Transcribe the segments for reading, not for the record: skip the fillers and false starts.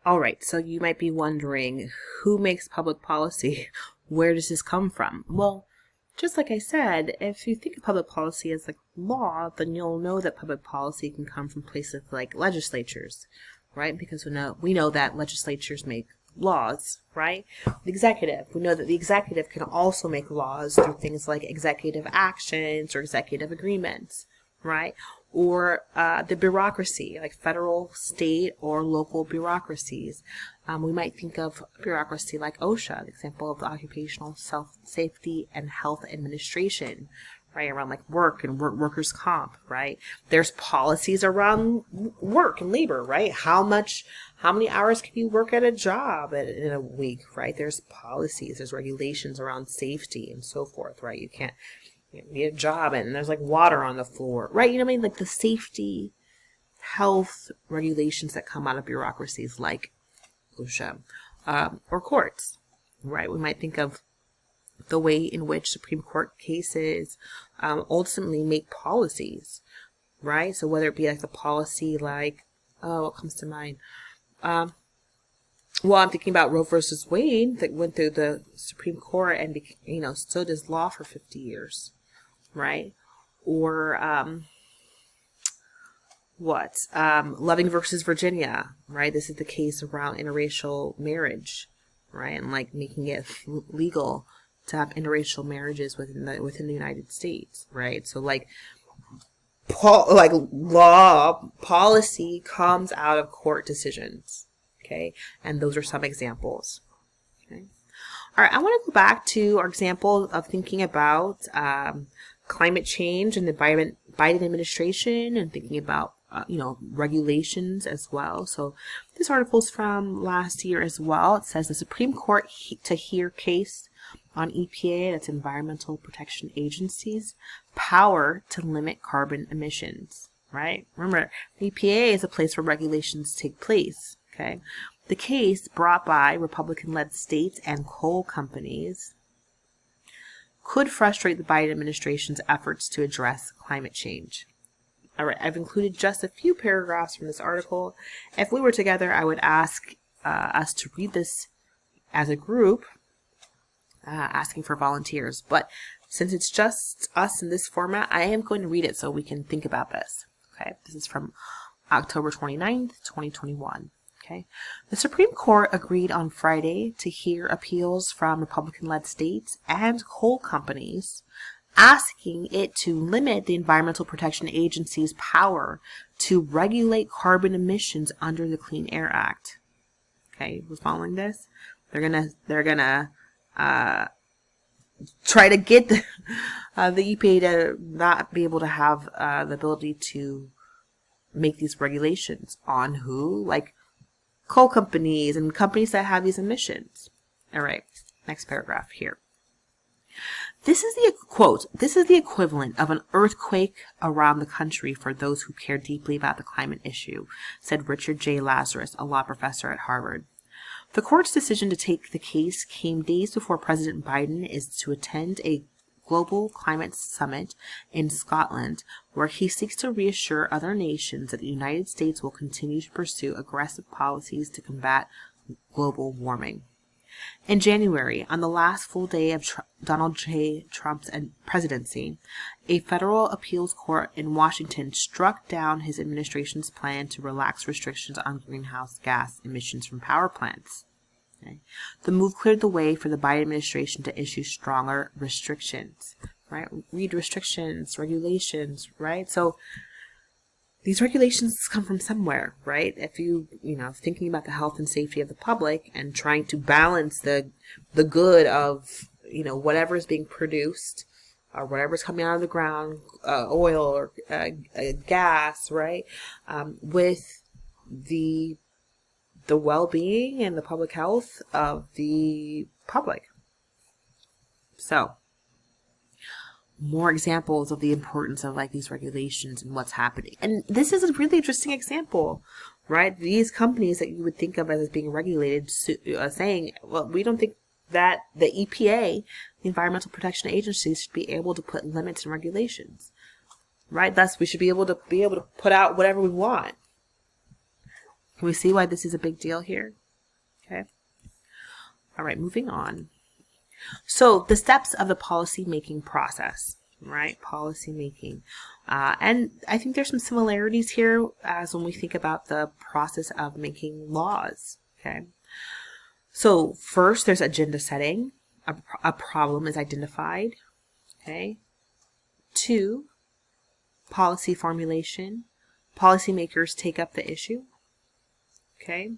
All right, so you might be wondering, who makes public policy? Where does this come from? Well, just like I said, if you think of public policy as like law, then you'll know that public policy can come from places like legislatures, right? Because we know that legislatures make laws, right? The executive, we know that the executive can also make laws through things like executive actions or executive agreements, right? Or the bureaucracy, like federal, state, or local bureaucracies. We might think of bureaucracy like OSHA, the example of the Occupational Safety and Health Administration, right, around like work and workers' comp, right? There's policies around work and labor, right? How many hours can you work at a job in a week, right? There's policies, there's regulations around safety and so forth, right? You can't be a job and there's like water on the floor, right? You know what I mean? Like the safety, health regulations that come out of bureaucracies like OSHA, or courts, right? We might think of the way in which Supreme Court cases ultimately make policies, right? So whether it be like the policy like, what comes to mind? Well, I'm thinking about Roe versus Wade that went through the Supreme Court and stood as law for 50 years, right? Or Loving versus Virginia, right? This is the case around interracial marriage, right? And like making it legal to have interracial marriages within the United States, right? So like law policy comes out of court decisions, okay? And those are some examples. Okay. All right, I want to go back to our example of thinking about climate change and the Biden administration, and thinking about regulations as well. So this article is from last year as well. It says the Supreme Court to hear case on EPA, that's Environmental Protection Agency's power to limit carbon emissions, right? Remember, EPA is a place where regulations take place, okay? The case, brought by Republican-led states and coal companies, could frustrate the Biden administration's efforts to address climate change. All right, I've included just a few paragraphs from this article. If we were together, I would ask us to read this as a group, asking for volunteers. But since it's just us in this format, I am going to read it so we can think about this. Okay, this is from October 29th, 2021. Okay, the Supreme Court agreed on Friday to hear appeals from Republican-led states and coal companies asking it to limit the Environmental Protection Agency's power to regulate carbon emissions under the Clean Air Act. Okay, we're following this? They're gonna try to get the EPA to not be able to have the ability to make these regulations on who? Like coal companies and companies that have these emissions. All right, next paragraph here. This is the quote, "This is the equivalent of an earthquake around the country for those who care deeply about the climate issue," said Richard J. Lazarus, a law professor at Harvard. The court's decision to take the case came days before President Biden is to attend a global climate summit in Scotland, where he seeks to reassure other nations that the United States will continue to pursue aggressive policies to combat global warming. In January, on the last full day of Donald J. Trump's presidency, a federal appeals court in Washington struck down his administration's plan to relax restrictions on greenhouse gas emissions from power plants. Okay. The move cleared the way for the Biden administration to issue stronger restrictions, right? Read restrictions, regulations, right? So these regulations come from somewhere, right? If thinking about the health and safety of the public and trying to balance the good of, whatever is being produced or whatever's coming out of the ground, oil or gas, right? With the well-being and the public health of the public. So, more examples of the importance of like these regulations and what's happening. And this is a really interesting example, right? These companies that you would think of as being regulated saying, well, we don't think that the EPA, the Environmental Protection Agency, should be able to put limits and regulations, right? Thus, we should be able to put out whatever we want. Can we see why this is a big deal here? Okay. All right, moving on. So the steps of the policy making process, right? Policy making. And I think there's some similarities here as when we think about the process of making laws. Okay. So first there's agenda setting. A problem is identified. Okay. 2, policy formulation. Policymakers take up the issue. Okay.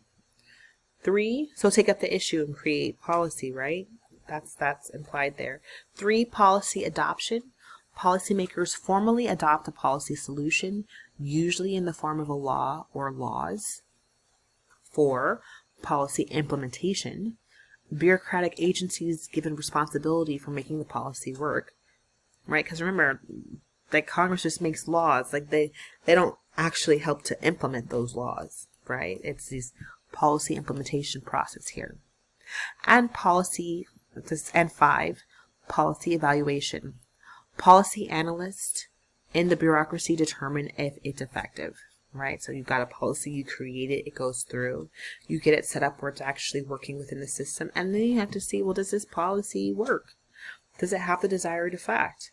3, so take up the issue and create policy, right? That's implied there. 3, policy adoption. Policymakers formally adopt a policy solution, usually in the form of a law or laws. 4, policy implementation. Bureaucratic agencies given responsibility for making the policy work, right? Because remember, like Congress just makes laws, like they don't actually help to implement those laws, right? It's these policy implementation process here. And 5, policy evaluation. Policy analysts in the bureaucracy determine if it's effective, right? So you've got a policy, you create it, it goes through, you get it set up where it's actually working within the system, and then you have to see, well, does this policy work? Does it have the desired effect?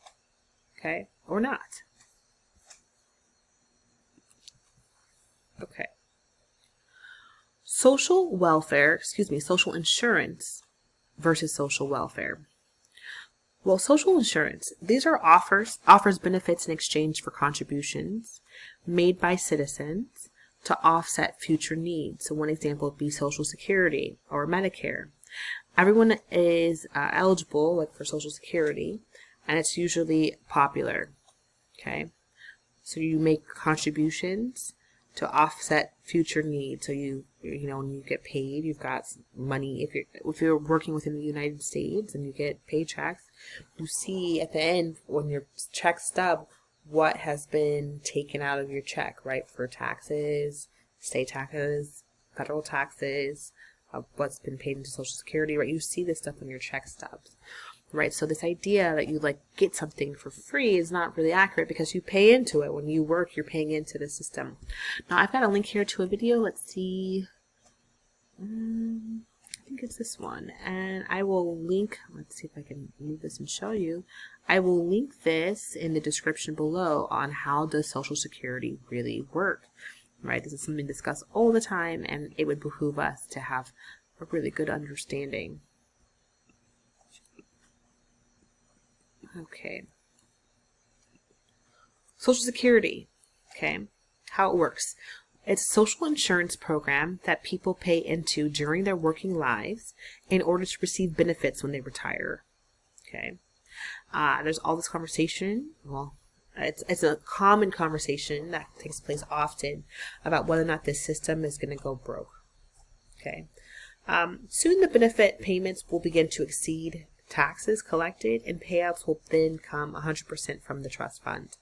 Okay, or not? Okay. Social insurance versus social welfare. Well, social insurance, these are offers benefits in exchange for contributions made by citizens to offset future needs. So one example would be Social Security or Medicare. Everyone is eligible, like for Social Security, and it's usually popular. Okay, so you make contributions to offset future needs. So you know, when you get paid, you've got money. If you're working within the United States and you get paychecks, you see at the end when your check stub what has been taken out of your check, right? For taxes, state taxes, federal taxes, what's been paid into Social Security, right? You see this stuff on your check stubs. Right, so this idea that you like get something for free is not really accurate because you pay into it. When you work, you're paying into the system. Now I've got a link here to a video. Let's see. I think it's this one, and I will link. Let's see if I can move this and show you. I will link this in the description below on how does Social Security really work. Right, this is something discussed all the time, and it would behoove us to have a really good understanding. Okay. Social Security, okay, how it works. It's a social insurance program that people pay into during their working lives in order to receive benefits when they retire, okay. There's all this conversation, well, it's a common conversation that takes place often about whether or not this system is going to go broke, okay. Soon the benefit payments will begin to exceed taxes collected, and payouts will then come 100% from the trust fund.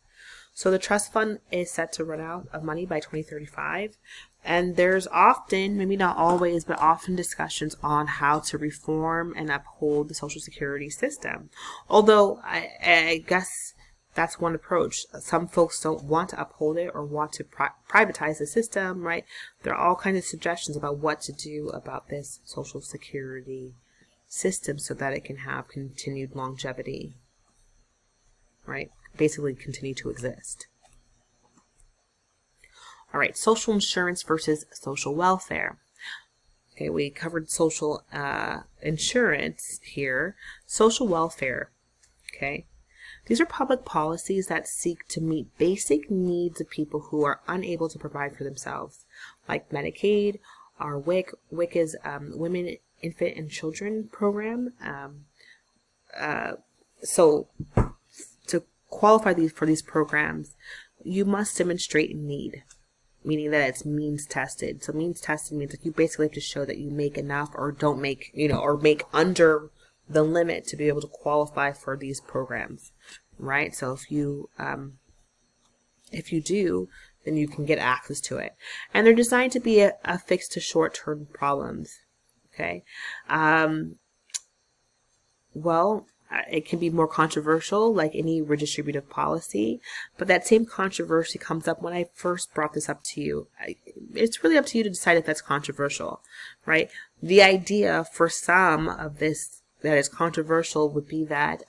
So the trust fund is set to run out of money by 2035, and there's often, maybe not always, but often discussions on how to reform and uphold the Social Security system. Although I guess that's one approach. Some folks don't want to uphold it or want to privatize the system, right? There are all kinds of suggestions about what to do about this Social Security system so that it can have continued longevity, right? Basically continue to exist. All right, social insurance versus social welfare. Okay, we covered social insurance here. Social welfare, okay? These are public policies that seek to meet basic needs of people who are unable to provide for themselves, like Medicaid, or WIC. WIC is Women, Infant, and Children program. So to qualify for these programs, you must demonstrate a need, meaning that it's means tested. So means tested means that you basically have to show that you make enough or don't make, or make under the limit to be able to qualify for these programs, right? So if you do, then you can get access to it. And they're designed to be a fix to short-term problems, okay? Well, it can be more controversial, like any redistributive policy. But that same controversy comes up when I first brought this up to you. It's really up to you to decide if that's controversial, right? The idea for some of this that is controversial would be that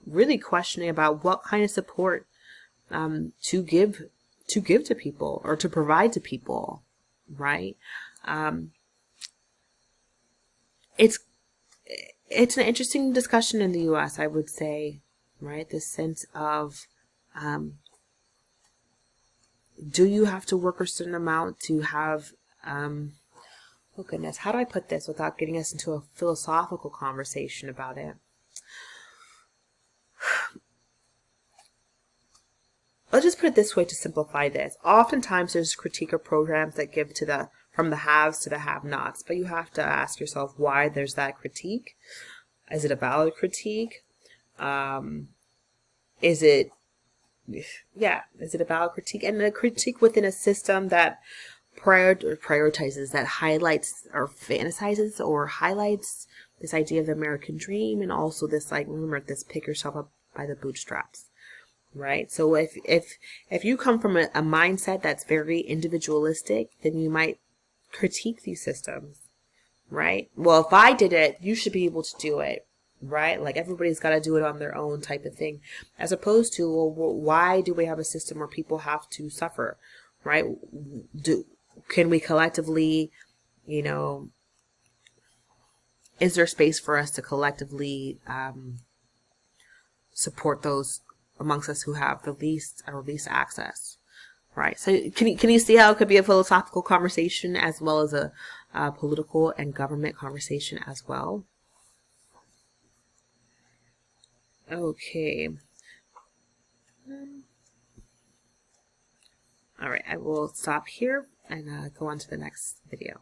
really questioning about what kind of support to give to people or to provide to people, right? It's an interesting discussion in the U.S., I would say, right? This sense of, do you have to work a certain amount to have, oh goodness, how do I put this without getting us into a philosophical conversation about it? I'll just put it this way to simplify this. Oftentimes there's critique of programs that give to from the haves to the have-nots, but you have to ask yourself why there's that critique. Is it a valid critique? Is it a valid critique? And a critique within a system that prioritizes, that highlights or fantasizes or highlights this idea of the American dream, and also this, like, remember, this pick yourself up by the bootstraps. Right? So if you come from a mindset that's very individualistic, then you might critique these systems, right? Well, if I did it, you should be able to do it, right? Like, everybody's got to do it on their own type of thing, as opposed to, well, why do we have a system where people have to suffer, right? Can we collectively, is there space for us to collectively support those amongst us who have the least access, right? So can you see how it could be a philosophical conversation as well as a political and government conversation as well? Okay. All right, I will stop here and go on to the next video.